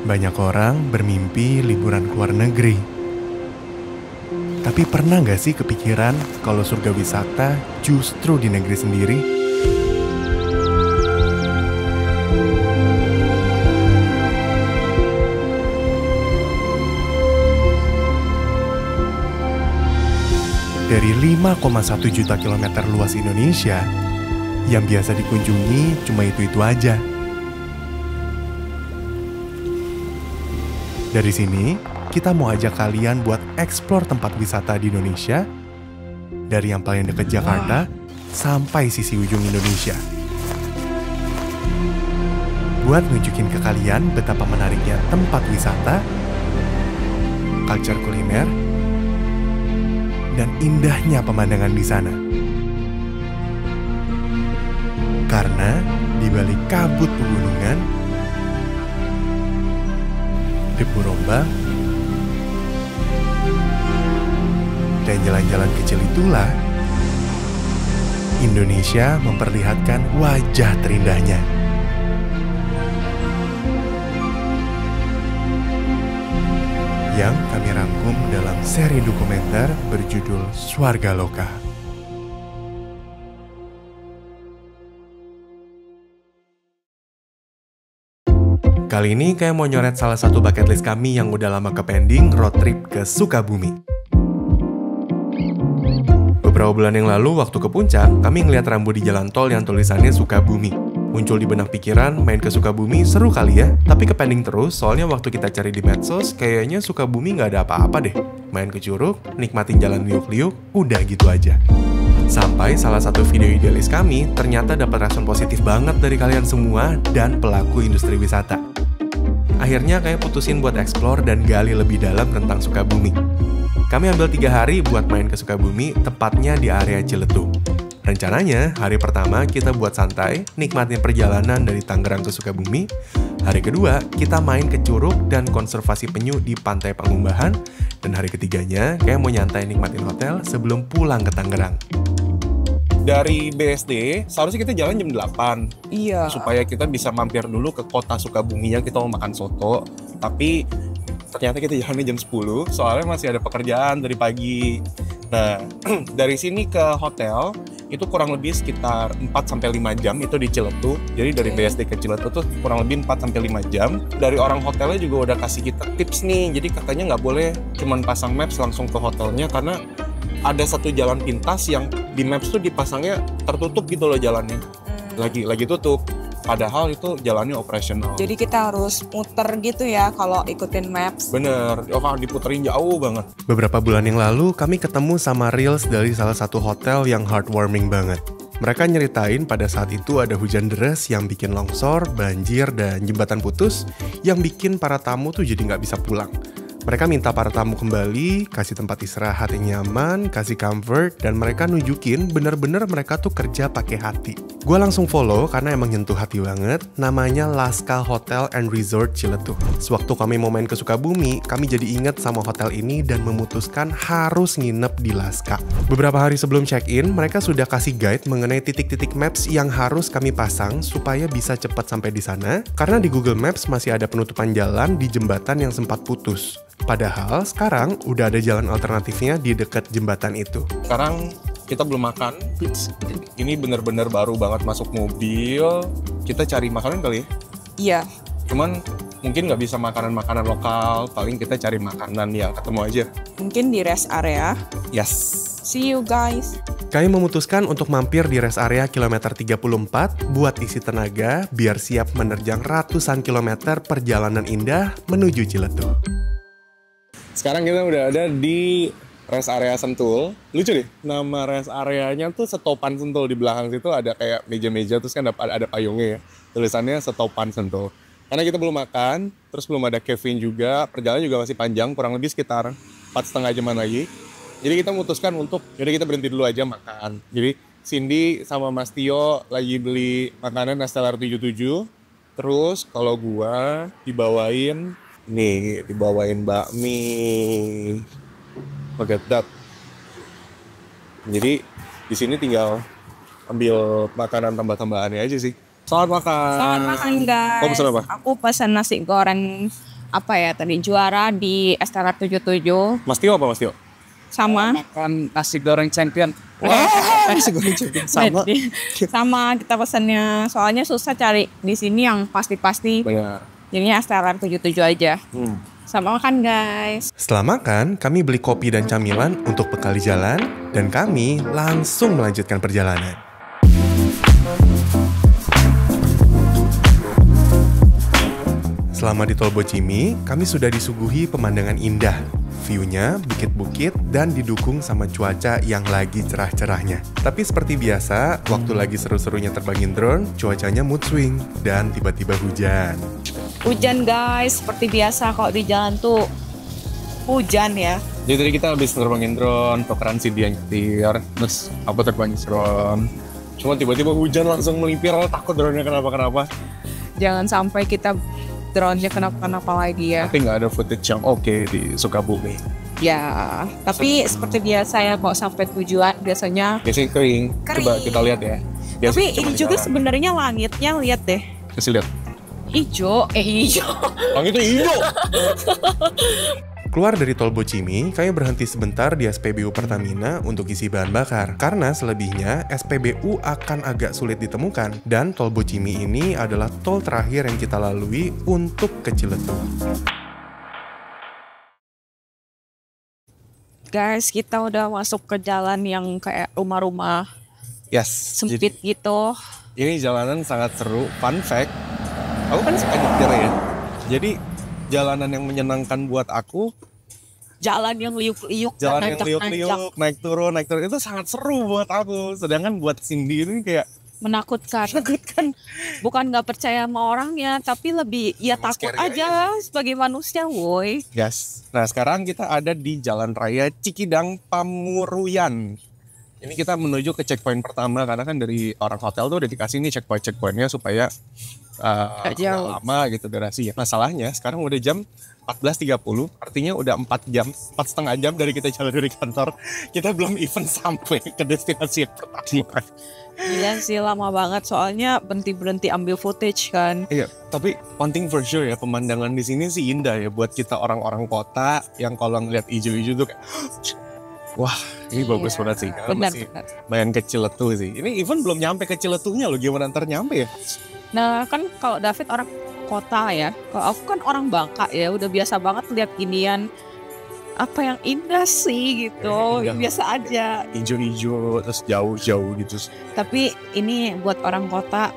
Banyak orang bermimpi liburan ke luar negeri. Tapi pernah nggak sih kepikiran kalau surga wisata justru di negeri sendiri? Dari 5,1 juta kilometer luas Indonesia, yang biasa dikunjungi cuma itu-itu aja. Dari sini, kita mau ajak kalian buat eksplor tempat wisata di Indonesia, dari yang paling dekat Jakarta sampai sisi ujung Indonesia. Buat nunjukin ke kalian betapa menariknya tempat wisata, culture kuliner, dan indahnya pemandangan di sana. Karena di balik kabut pegunungan, debu rombak, dan jalan-jalan kecil itulah Indonesia memperlihatkan wajah terindahnya. Yang kami rangkum dalam seri dokumenter berjudul Swarga Loka. Kali ini kayak mau nyoret salah satu bucket list kami yang udah lama ke-pending, road trip ke Sukabumi. Beberapa bulan yang lalu waktu ke puncak, kami ngeliat rambu di jalan tol yang tulisannya Sukabumi. Muncul di benak pikiran, main ke Sukabumi seru kali ya, tapi ke-pending terus soalnya waktu kita cari di medsos, kayaknya Sukabumi nggak ada apa-apa deh. Main ke Curug, nikmatin jalan liuk-liuk, udah gitu aja. Sampai salah satu video idealis kami ternyata dapat respon positif banget dari kalian semua dan pelaku industri wisata. Akhirnya kayak putusin buat explore dan gali lebih dalam tentang Sukabumi. Kami ambil 3 hari buat main ke Sukabumi, tepatnya di area Ciletuh. Rencananya, hari pertama kita buat santai, nikmatin perjalanan dari Tangerang ke Sukabumi. Hari kedua, kita main ke Curug dan konservasi penyu di Pantai Pangumbahan. Dan hari ketiganya, kayak mau nyantai nikmatin hotel sebelum pulang ke Tangerang. Dari BSD, seharusnya kita jalan jam 8. Iya. Supaya kita bisa mampir dulu ke kota Sukabumi, kita mau makan soto. Tapi ternyata kita jalannya jam 10, soalnya masih ada pekerjaan dari pagi. Nah, dari sini ke hotel, itu kurang lebih sekitar 4-5 jam itu di Ciletuh. Jadi dari BSD ke Ciletuh tuh kurang lebih 4-5 jam. Dari orang hotelnya juga udah kasih kita tips nih. Jadi katanya nggak boleh cuman pasang maps langsung ke hotelnya, karena ada satu jalan pintas yang di maps tuh dipasangnya tertutup gitu loh jalannya. Lagi tutup. Padahal itu jalannya operasional. Jadi kita harus muter gitu ya kalau ikutin maps. Bener, diputerin jauh banget. Beberapa bulan yang lalu kami ketemu sama Reels dari salah satu hotel yang heartwarming banget. Mereka nyeritain pada saat itu ada hujan deras yang bikin longsor, banjir, dan jembatan putus yang bikin para tamu tuh jadi nggak bisa pulang. Mereka minta para tamu kembali, kasih tempat istirahat yang nyaman, kasih comfort, dan mereka nunjukin bener-bener mereka tuh kerja pakai hati. Gue langsung follow karena emang nyentuh hati banget, namanya Laska Hotel and Resort Ciletuh. Sewaktu kami mau main ke Sukabumi, kami jadi inget sama hotel ini dan memutuskan harus nginep di Laska. Beberapa hari sebelum check-in, mereka sudah kasih guide mengenai titik-titik maps yang harus kami pasang supaya bisa cepat sampai di sana, karena di Google Maps masih ada penutupan jalan di jembatan yang sempat putus. Padahal sekarang udah ada jalan alternatifnya di dekat jembatan itu. Sekarang kita belum makan. Ini bener-bener baru banget masuk mobil. Kita cari makanan kali ya? Iya. Cuman mungkin nggak bisa makanan-makanan lokal. Paling kita cari makanan yang ketemu aja. Mungkin di rest area. Yes. See you guys. Kami memutuskan untuk mampir di rest area kilometer 34 buat isi tenaga biar siap menerjang ratusan kilometer perjalanan indah menuju Ciletuh. Sekarang kita udah ada di rest area Sentul. Lucu deh, nama rest areanya tuh Setopan Sentul. Di belakang situ ada kayak meja-meja, terus kan ada payungnya ya. Tulisannya Setopan Sentul. Karena kita belum makan, terus belum ada Kevin juga. Perjalanan juga masih panjang, kurang lebih sekitar 4,5 jaman lagi. Jadi kita memutuskan untuk, yaudah kita berhenti dulu aja makan. Jadi Cindy sama Mas Tio lagi beli makanan Estelar 77. Terus kalau gua dibawain bakmi. Look at that. Jadi di sini tinggal ambil makanan tambah-tambahannya aja sih. Selamat makan. Selamat makan guys. Kau pesan apa? Aku pesan nasi goreng apa ya tadi juara di STR 77 Mas Tio apa Mas Tio? sama Makan nasi goreng champion. Nasi goreng champion sama. sama kita pesennya soalnya susah cari di sini yang pasti-pasti. Benar. Jadinya STR 77 aja. Sama makan guys. Setelah makan, kami beli kopi dan camilan untuk bekal di jalan, dan kami langsung melanjutkan perjalanan. Selama di Tol Bocimi, kami sudah disuguhi pemandangan indah. View-nya bukit-bukit dan didukung sama cuaca yang lagi cerah-cerahnya. Tapi seperti biasa, waktu lagi seru-serunya terbangin drone, cuacanya mood swing dan tiba-tiba hujan. Hujan guys, seperti biasa kalau di jalan tuh hujan ya. Jadi tadi kita habis terbangin drone, tukeran si dia nyetir, terus aku terbangin drone. Cuma tiba-tiba hujan langsung melipir, takut drone-nya kenapa-kenapa. Jangan sampai kita drone-nya kenapa-kenapa lagi ya. Tapi nggak ada footage yang oke di Sukabumi. Ya, tapi seperti biasa ya kalau sampai tujuan biasanya Biasanya kering. Coba kita lihat ya. Tapi ini juga sebenarnya langitnya lihat deh. Kasih lihat. Hijau. Langitnya hijau. Keluar dari Tol Bocimi, kami berhenti sebentar di SPBU Pertamina untuk isi bahan bakar. Karena selebihnya, SPBU akan agak sulit ditemukan. Dan Tol Bocimi ini adalah tol terakhir yang kita lalui untuk ke Ciletuh. Guys, kita udah masuk ke jalan yang kayak rumah-rumah sempit gitu. Ini jalanan sangat seru. Fun fact, aku kan suka nyetir ya. Jadi jalanan yang menyenangkan buat aku, jalan yang liuk-liuk, jalan yang liuk-liuk, naik turun itu sangat seru buat aku. Sedangkan buat Cindy ini kayak menakutkan. Bukan nggak percaya sama orangnya, tapi lebih ya takut aja sebagai manusia, woi. Yes. Nah sekarang kita ada di Jalan Raya Cikidang Pamuruyan. Ini kita menuju ke checkpoint pertama karena kan dari orang hotel tuh udah dikasih nih checkpointnya supaya lama gitu durasi ya. Masalahnya sekarang udah jam 14.30, artinya udah 4,5 jam dari kita jalan dari kantor. Kita belum even sampai ke destinasi pertama. Gila sih, lama banget soalnya berhenti ambil footage kan. Iya, tapi one thing for sure ya, pemandangan di sini sih indah ya buat kita orang-orang kota yang kalau ngeliat hijau-hijau tuh kayak wah, ini bagus banget sih. Karena masih main ke Ciletuh sih. Ini even belum nyampe ke Ciletuhnya loh, gimana ntar nyampe ya? Nah kan kalau David orang kota ya, kalau aku kan orang Bangka ya, udah biasa banget lihat ginian. Apa yang indah sih gitu, indah. Biasa aja. Hijau-hijau, terus jauh-jauh gitu. Tapi ini buat orang kota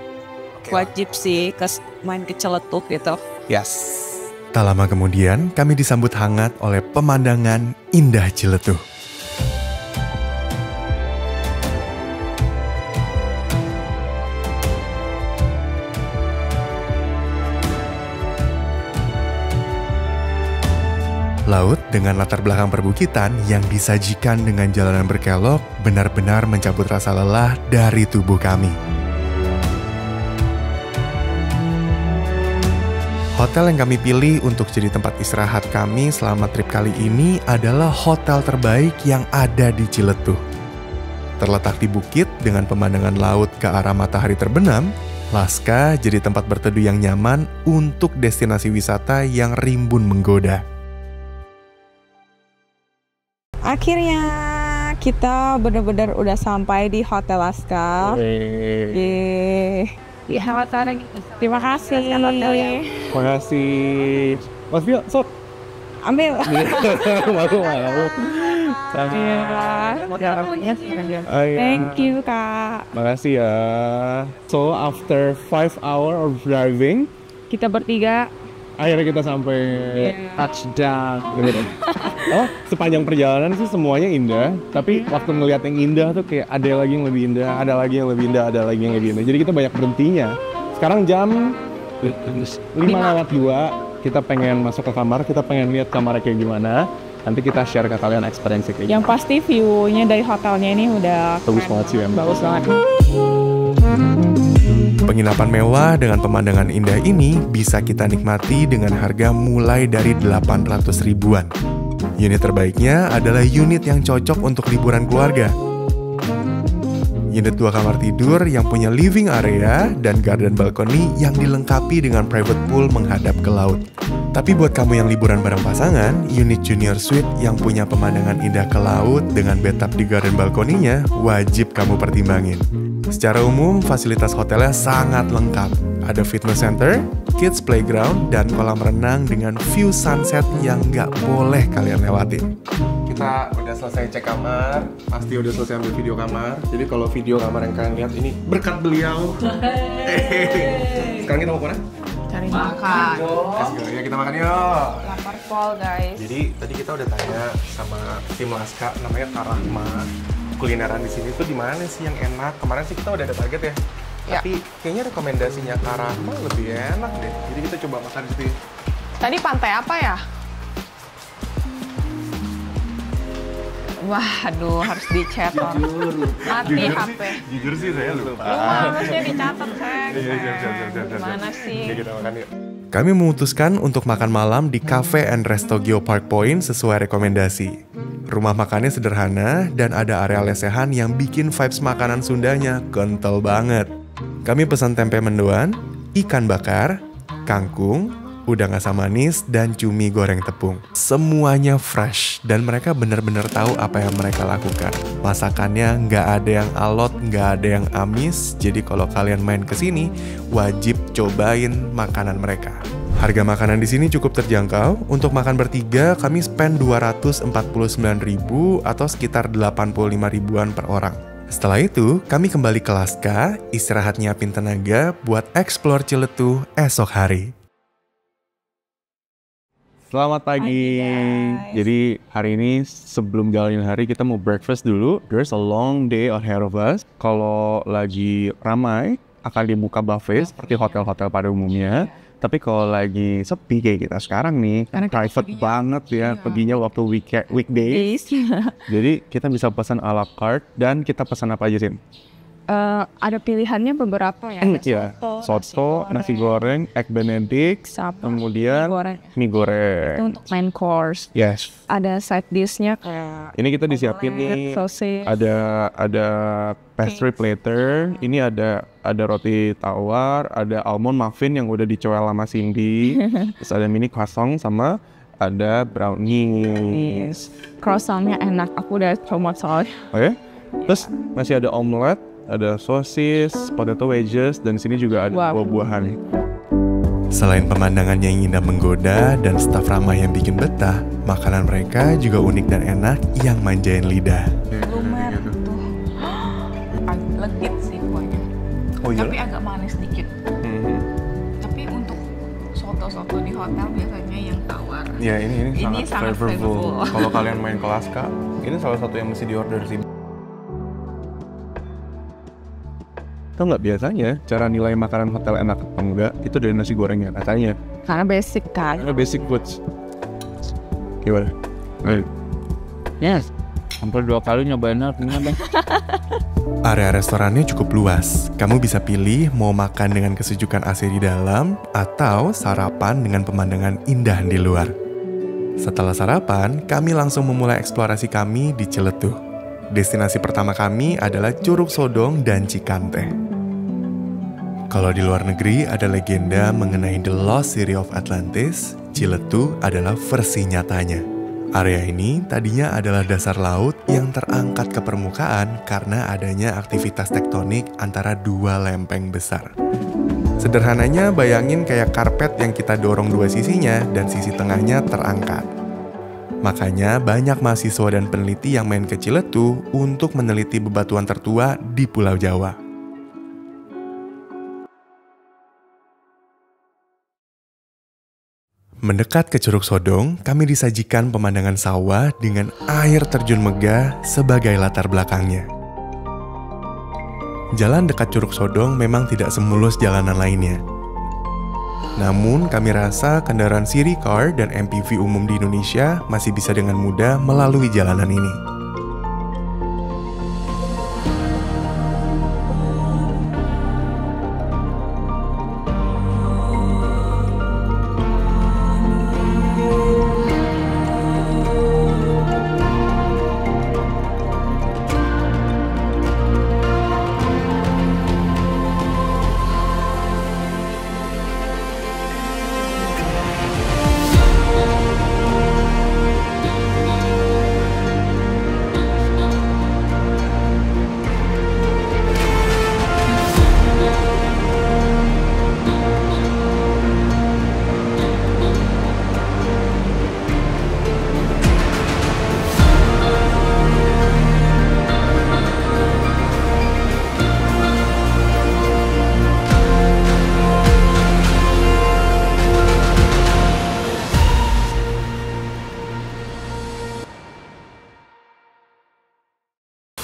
wajib sih main ke Ciletuh gitu. Yes. Tak lama kemudian, kami disambut hangat oleh pemandangan indah Ciletuh. Laut dengan latar belakang perbukitan yang disajikan dengan jalanan berkelok benar-benar mencabut rasa lelah dari tubuh kami. Hotel yang kami pilih untuk jadi tempat istirahat kami selama trip kali ini adalah hotel terbaik yang ada di Ciletuh. Terletak di bukit dengan pemandangan laut ke arah matahari terbenam, Laska jadi tempat berteduh yang nyaman untuk destinasi wisata yang rimbun menggoda. Akhirnya kita benar-benar udah sampai di Hotel Laska. Terima kasih. Terima kasih. Mas Bio, sot. Ambil. Malu. Thank you, Kak. Makasih ya. So after 5 hours of driving, Kita bertiga akhirnya kita sampai touchdown. Oh, sepanjang perjalanan sih semuanya indah, tapi waktu ngeliat yang indah tuh kayak ada lagi yang lebih indah, ada lagi yang lebih indah, ada lagi yang lebih indah. Jadi kita banyak berhentinya. Sekarang jam 5:02, kita pengen masuk ke kamar, kita pengen lihat kamarnya kayak gimana. Nanti kita share ke kalian experience kayak yang pasti view-nya dari hotelnya ini udah bagus banget sih, bagus banget. Penginapan mewah dengan pemandangan indah ini bisa kita nikmati dengan harga mulai dari 800 ribuan. Unit terbaiknya adalah unit yang cocok untuk liburan keluarga. Unit 2 kamar tidur yang punya living area dan garden balcony yang dilengkapi dengan private pool menghadap ke laut. Tapi buat kamu yang liburan bareng pasangan, unit junior suite yang punya pemandangan indah ke laut dengan bathtub di garden balkoninya wajib kamu pertimbangin. Secara umum, fasilitas hotelnya sangat lengkap. Ada fitness center, kids playground, dan kolam renang dengan view sunset yang nggak boleh kalian lewatin. Kita udah selesai cek kamar, pasti udah selesai ambil video kamar. Jadi kalau video kamar yang kalian lihat ini berkat beliau. Sekarang kita mau kemana? Cari makan. Let's go, ya kita makan yuk. Lapar pol guys. Jadi tadi kita udah tanya sama tim Laska, namanya Karahma. Kulineran di sini tuh di mana sih yang enak? Kemarin sih kita udah ada target ya. Ya. Tapi kayaknya rekomendasinya Karahma lebih enak deh. Jadi kita coba makan di sini. Tadi pantai apa ya? Wah, aduh harus dicetor. Mati HP. Jujur sih saya lupa. Lu harusnya dicatat, Seng. Gimana sih? Ya, kita makan yuk. Kami memutuskan untuk makan malam di Cafe and Resto Geopark Point sesuai rekomendasi. Rumah makannya sederhana dan ada area lesehan yang bikin vibes makanan Sundanya kental banget. Kami pesan tempe mendoan, ikan bakar, kangkung, udang asam manis, dan cumi goreng tepung. Semuanya fresh, dan mereka benar-benar tahu apa yang mereka lakukan. Masakannya nggak ada yang alot, nggak ada yang amis, jadi kalau kalian main ke sini, wajib cobain makanan mereka. Harga makanan di sini cukup terjangkau. Untuk makan bertiga, kami spend 249.000 atau sekitar 85 ribuan per orang. Setelah itu, kami kembali ke Laska, istirahat nyiapin tenaga buat explore Ciletuh esok hari. Selamat pagi. Jadi hari ini sebelum jalanin hari kita mau breakfast dulu. There's a long day ahead of us. Kalau lagi ramai akan dibuka buffet seperti hotel-hotel pada umumnya. Tapi kalau lagi sepi kayak kita sekarang nih, private banget ya, perginya waktu weekdays. Jadi kita bisa pesan a la carte dan kita pesan apa aja sih? Ada pilihannya beberapa ya. Iya, soto, nasi goreng, egg benedict, kemudian mie goreng. Itu untuk main course. Yes. Ada side dish-nya kayak ini kita disiapin nih. sosis. Ada pastry platter. Ini ada roti tawar, ada almond muffin yang udah dicoel sama Cindy. Terus ada mini croissant sama ada brownies. Croissantnya enak. Aku udah coba soalnya. Oh ya? Terus masih ada omelet, ada sosis, potato wedges, dan di sini juga ada buah-buahan. Selain pemandangannya yang indah menggoda dan staf ramah yang bikin betah, makanan mereka juga unik dan enak yang manjain lidah. Lumer tuh. Agak legit sih kuahnya. Oh iya? Tapi agak manis dikit. Tapi untuk soto-soto di hotel biasanya yang tawar. Ya ini sangat flavorful. Kalau kalian main ke Laska, ini salah satu yang mesti diorder sih. Tau nggak biasanya cara nilai makanan hotel enak atau enggak itu dari nasi gorengnya katanya. Karena basic kan. Karena basic foods. Gimana? Yes. Hampir 2 kali nyobainnya ternyata. Area restorannya cukup luas. Kamu bisa pilih mau makan dengan kesejukan AC di dalam atau sarapan dengan pemandangan indah di luar. Setelah sarapan, kami langsung memulai eksplorasi kami di Ciletuh. Destinasi pertama kami adalah Curug Sodong dan Cikanteh. Kalau di luar negeri ada legenda mengenai The Lost City of Atlantis, Ciletuh adalah versi nyatanya. Area ini tadinya adalah dasar laut yang terangkat ke permukaan karena adanya aktivitas tektonik antara 2 lempeng besar. Sederhananya bayangin kayak karpet yang kita dorong 2 sisinya dan sisi tengahnya terangkat. Makanya banyak mahasiswa dan peneliti yang main ke Ciletuh untuk meneliti bebatuan tertua di Pulau Jawa. Mendekat ke Curug Sodong, kami disajikan pemandangan sawah dengan air terjun megah sebagai latar belakangnya. Jalan dekat Curug Sodong memang tidak semulus jalanan lainnya. Namun, kami rasa kendaraan city car dan MPV umum di Indonesia masih bisa dengan mudah melalui jalanan ini.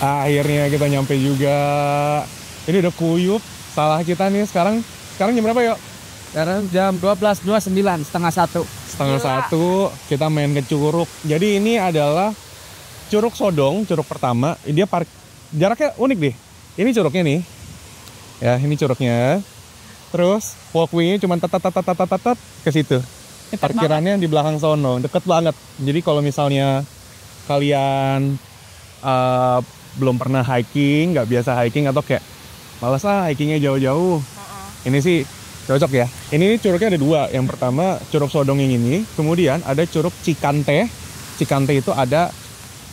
Akhirnya kita nyampe juga. Ini udah kuyup. Salah kita nih sekarang jam berapa yuk? Sekarang jam 12.29, setengah 1. Setengah 1 kita main ke curug. Jadi ini adalah Curug Sodong, curug pertama. Dia jaraknya unik deh. Ini curugnya nih. Ya, ini curugnya. Terus walkway-nya cuma tat ke situ. Parkirannya di belakang sono, deket banget. Jadi kalau misalnya kalian belum pernah hiking, nggak biasa hiking atau kayak malas hikingnya jauh-jauh. Ini sih cocok ya. Ini curugnya ada 2. Yang pertama Curug Sodong yang ini, kemudian ada Curug Cikante. Cikante itu ada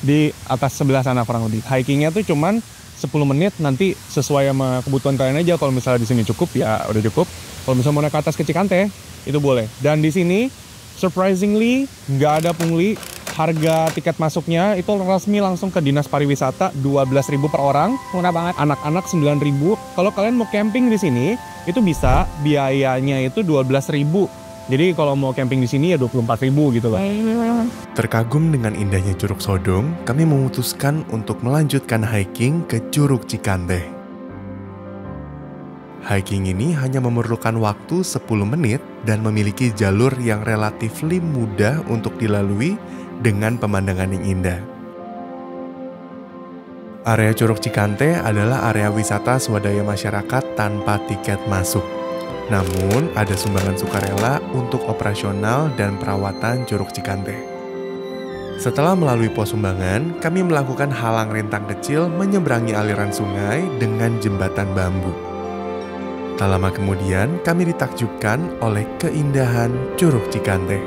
di atas sebelah sana kurang lebih. Hikingnya tuh cuman 10 menit, nanti sesuai sama kebutuhan kalian aja. Kalau misalnya di sini cukup ya udah cukup. Kalau misalnya mau naik ke atas ke Cikante itu boleh. Dan di sini surprisingly nggak ada pungli. Harga tiket masuknya itu resmi langsung ke Dinas Pariwisata, 12.000 per orang. Murah banget. Anak-anak 9.000. Kalau kalian mau camping di sini itu bisa, biayanya itu 12.000. Jadi kalau mau camping di sini ya 24.000 gitu loh. Terkagum dengan indahnya Curug Sodong, kami memutuskan untuk melanjutkan hiking ke Curug Cikante. Hiking ini hanya memerlukan waktu 10 menit dan memiliki jalur yang relatif mudah untuk dilalui dengan pemandangan yang indah. Area Curug Cikante adalah area wisata swadaya masyarakat tanpa tiket masuk. Namun, ada sumbangan sukarela untuk operasional dan perawatan Curug Cikante. Setelah melalui pos sumbangan, kami melakukan halang rintang kecil menyeberangi aliran sungai dengan jembatan bambu. Tak lama kemudian, kami ditakjubkan oleh keindahan Curug Cikante.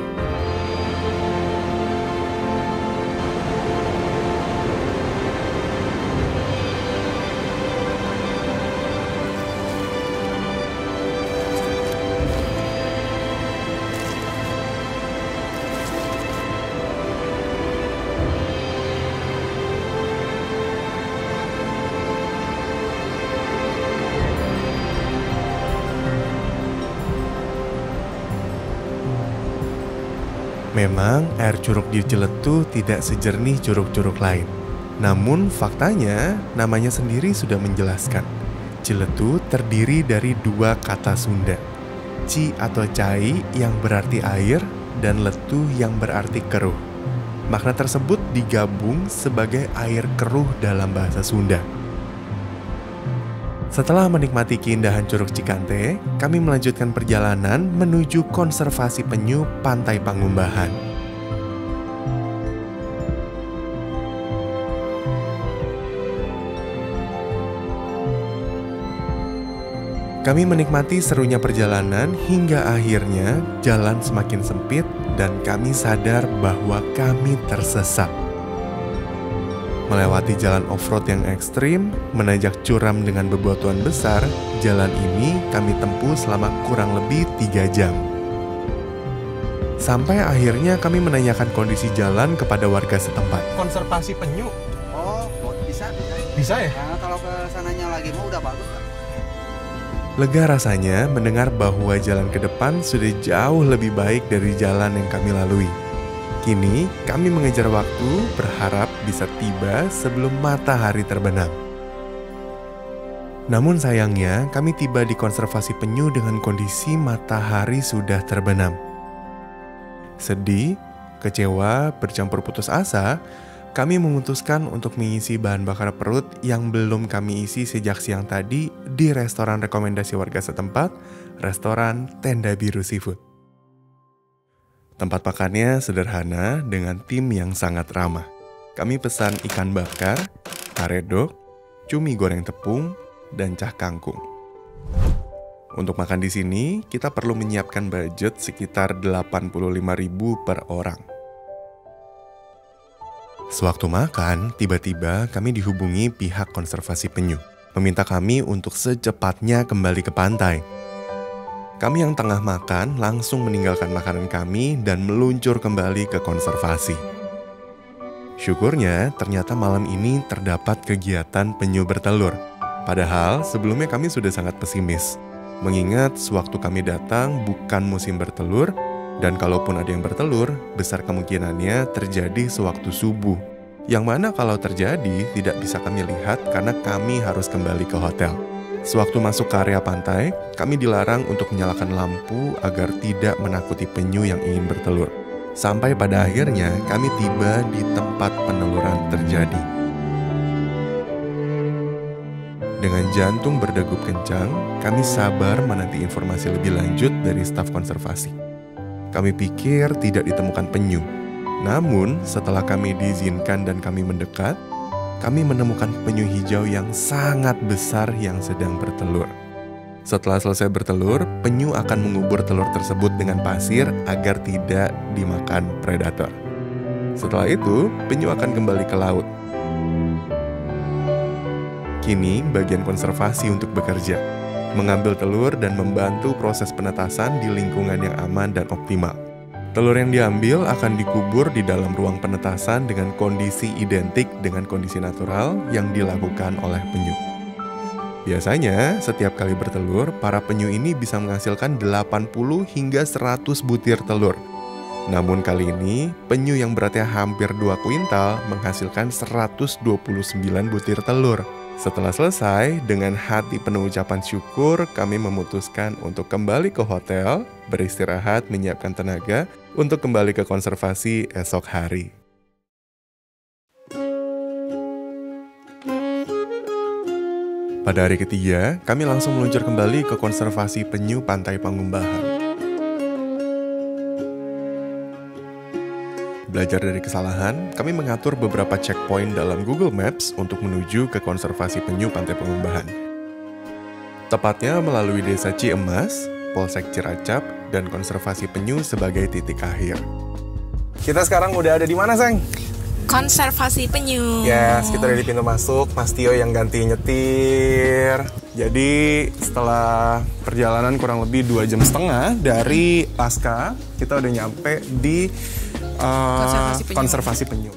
Memang air curug di Ciletu tidak sejernih curug-curug lain. Namun faktanya namanya sendiri sudah menjelaskan. Ciletu terdiri dari 2 kata Sunda. Ci atau cai yang berarti air dan letu yang berarti keruh. Makna tersebut digabung sebagai air keruh dalam bahasa Sunda. Setelah menikmati keindahan Curug Cikante, kami melanjutkan perjalanan menuju konservasi penyu Pantai Pangumbahan. Kami menikmati serunya perjalanan hingga akhirnya jalan semakin sempit dan kami sadar bahwa kami tersesat. Melewati jalan off-road yang ekstrim, menanjak curam dengan bebatuan besar, jalan ini kami tempuh selama kurang lebih 3 jam. Sampai akhirnya kami menanyakan kondisi jalan kepada warga setempat. Konservasi penyu? Oh, bisa. Bisa ya? Karena kalau ke sananya lagi mau udah bagus kan? Lega rasanya mendengar bahwa jalan ke depan sudah jauh lebih baik dari jalan yang kami lalui. Kini, kami mengejar waktu berharap bisa tiba sebelum matahari terbenam. Namun sayangnya, kami tiba di konservasi penyu dengan kondisi matahari sudah terbenam. Sedih, kecewa, bercampur putus asa, kami memutuskan untuk mengisi bahan bakar perut yang belum kami isi sejak siang tadi di restoran rekomendasi warga setempat, restoran Tenda Biru Seafood. Tempat makannya sederhana dengan tim yang sangat ramah. Kami pesan ikan bakar, karedok, cumi goreng tepung, dan cah kangkung. Untuk makan di sini, kita perlu menyiapkan budget sekitar 85.000 per orang. Sewaktu makan, tiba-tiba kami dihubungi pihak konservasi penyu, meminta kami untuk secepatnya kembali ke pantai. Kami yang tengah makan langsung meninggalkan makanan kami dan meluncur kembali ke konservasi. Syukurnya, ternyata malam ini terdapat kegiatan penyu bertelur. Padahal sebelumnya kami sudah sangat pesimis, mengingat sewaktu kami datang bukan musim bertelur, dan kalaupun ada yang bertelur, besar kemungkinannya terjadi sewaktu subuh. Yang mana kalau terjadi tidak bisa kami lihat karena kami harus kembali ke hotel. Sewaktu masuk ke area pantai, kami dilarang untuk menyalakan lampu agar tidak menakuti penyu yang ingin bertelur. Sampai pada akhirnya kami tiba di tempat peneluran terjadi. Dengan jantung berdegup kencang, kami sabar menanti informasi lebih lanjut dari staf konservasi. Kami pikir tidak ditemukan penyu. Namun, setelah kami diizinkan dan kami mendekat, kami menemukan penyu hijau yang sangat besar yang sedang bertelur. Setelah selesai bertelur, penyu akan mengubur telur tersebut dengan pasir agar tidak dimakan predator. Setelah itu, penyu akan kembali ke laut. Kini, bagian konservasi untuk bekerja, mengambil telur dan membantu proses penetasan di lingkungan yang aman dan optimal. Telur yang diambil akan dikubur di dalam ruang penetasan dengan kondisi identik dengan kondisi natural yang dilakukan oleh penyu. Biasanya, setiap kali bertelur, para penyu ini bisa menghasilkan 80 hingga 100 butir telur. Namun kali ini, penyu yang beratnya hampir 2 kuintal menghasilkan 129 butir telur. Setelah selesai, dengan hati penuh ucapan syukur, kami memutuskan untuk kembali ke hotel, beristirahat, menyiapkan tenaga, untuk kembali ke konservasi esok hari. Pada hari ketiga, kami langsung meluncur kembali ke konservasi penyu Pantai Pangumbahan. Belajar dari kesalahan, kami mengatur beberapa checkpoint dalam Google Maps untuk menuju ke konservasi penyu Pantai Pangumbahan. Tepatnya melalui Desa Ciemas, Polsek Ciracap, dan konservasi penyu sebagai titik akhir. Kita sekarang udah ada di mana, Seng? Konservasi penyu. Yes, kita udah di pintu masuk. Mas Tio yang ganti nyetir. Jadi setelah perjalanan kurang lebih 2,5 jam dari Pasca, kita udah nyampe di konservasi penyu.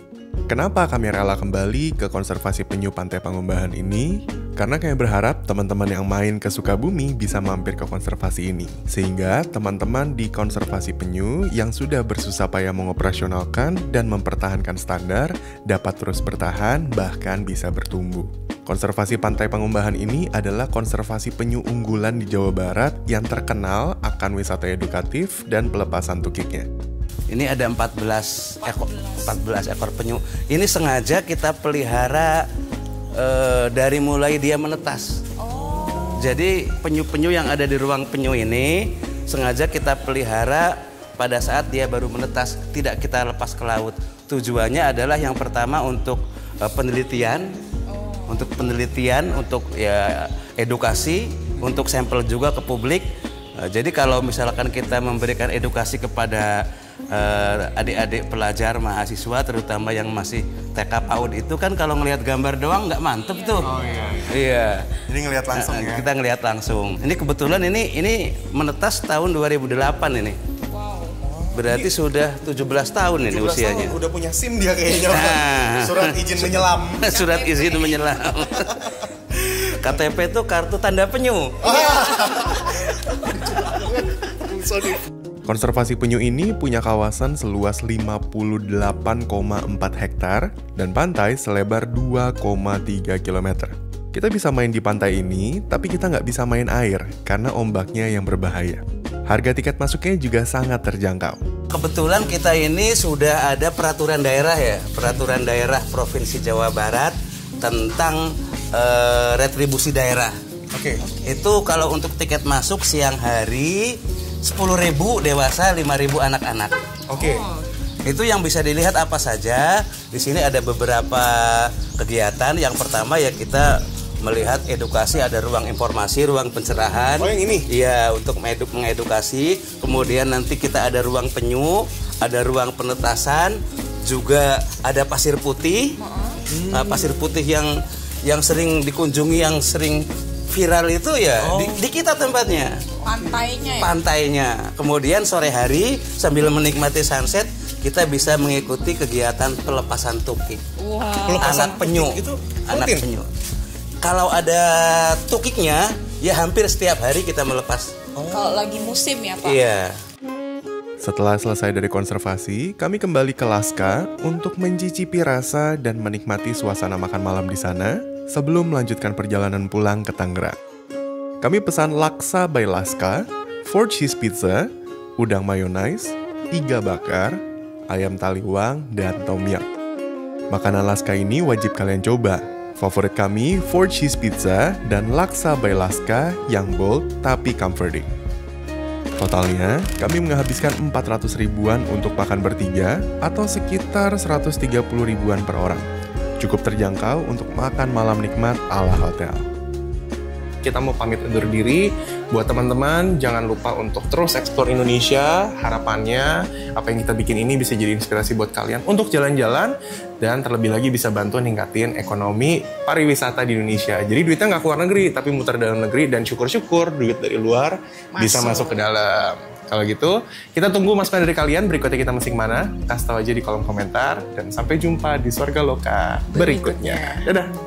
Kenapa kami rela kembali ke konservasi penyu Pantai Pangumbahan ini? Karena kami berharap teman-teman yang main ke Sukabumi bisa mampir ke konservasi ini. Sehingga teman-teman di konservasi penyu yang sudah bersusah payah mengoperasionalkan dan mempertahankan standar dapat terus bertahan bahkan bisa bertumbuh. Konservasi Pantai Pangumbahan ini adalah konservasi penyu unggulan di Jawa Barat yang terkenal akan wisata edukatif dan pelepasan tukiknya. Ini ada 14 ekor penyu. Ini sengaja kita pelihara dari mulai dia menetas. Jadi penyu-penyu yang ada di ruang penyu ini sengaja kita pelihara pada saat dia baru menetas, tidak kita lepas ke laut. Tujuannya adalah yang pertama untuk penelitian, untuk ya edukasi, untuk sampel juga ke publik. Jadi kalau misalkan kita memberikan edukasi kepada adik-adik pelajar, mahasiswa, terutama yang masih TK PAUD itu kan kalau ngelihat gambar doang nggak mantep tuh. Oh iya. Iya. Jadi ngelihat langsung ya. Kita ngelihat langsung. Ini kebetulan ini menetas tahun 2008 ini. Wow. Berarti sudah 17 tahun ini usianya. Tahun, udah punya SIM dia kayaknya. Surat izin menyelam. Surat izin menyelam. KTP itu kartu tanda penyu. Konservasi penyu ini punya kawasan seluas 58,4 hektar dan pantai selebar 2,3 km. Kita bisa main di pantai ini, tapi kita nggak bisa main air karena ombaknya yang berbahaya. Harga tiket masuknya juga sangat terjangkau. Kebetulan kita ini sudah ada peraturan daerah ya, peraturan daerah Provinsi Jawa Barat tentang retribusi daerah. Oke. Itu kalau untuk tiket masuk siang hari 10.000 dewasa, 5.000 anak-anak. Oke. Itu yang bisa dilihat apa saja. Di sini ada beberapa kegiatan. Yang pertama ya kita melihat edukasi, ada ruang informasi, ruang pencerahan. Oh yang ini? Iya, untuk mengedukasi. Kemudian nanti kita ada ruang penyu, ada ruang penetasan, juga ada pasir putih. Pasir putih yang sering dikunjungi, yang sering viral itu ya di kita tempatnya. Pantainya ya? Pantainya. Kemudian sore hari sambil menikmati sunset kita bisa mengikuti kegiatan pelepasan tukik. Wow. Pelepasan anak penyu. Itu anak penyu. Kalau ada tukiknya ya hampir setiap hari kita melepas. Kalau lagi musim ya Pak? Iya. Setelah selesai dari konservasi, kami kembali ke Laska untuk mencicipi rasa dan menikmati suasana makan malam di sana sebelum melanjutkan perjalanan pulang ke Tangerang. Kami pesan laksa by Laska, 4 cheese pizza, udang mayonnaise, iga bakar, ayam taliwang, dan tom yum. Makanan Laska ini wajib kalian coba. Favorit kami 4 cheese pizza dan laksa by Laska yang bold tapi comforting. Totalnya, kami menghabiskan 400 ribuan untuk makan bertiga atau sekitar 130 ribuan per orang. Cukup terjangkau untuk makan malam nikmat ala hotel. Kita mau pamit undur diri. Buat teman-teman, jangan lupa untuk terus explore Indonesia. Harapannya, apa yang kita bikin ini bisa jadi inspirasi buat kalian untuk jalan-jalan dan terlebih lagi bisa bantu ningkatin ekonomi pariwisata di Indonesia. Jadi duitnya nggak keluar negeri, tapi muter dalam negeri dan syukur-syukur duit dari luar bisa masuk ke dalam. Kalau gitu, kita tunggu masukan dari kalian. Berikutnya kita masing mana? Kasih tahu aja di kolom komentar. Dan sampai jumpa di Swarga Loka berikutnya. Dadah!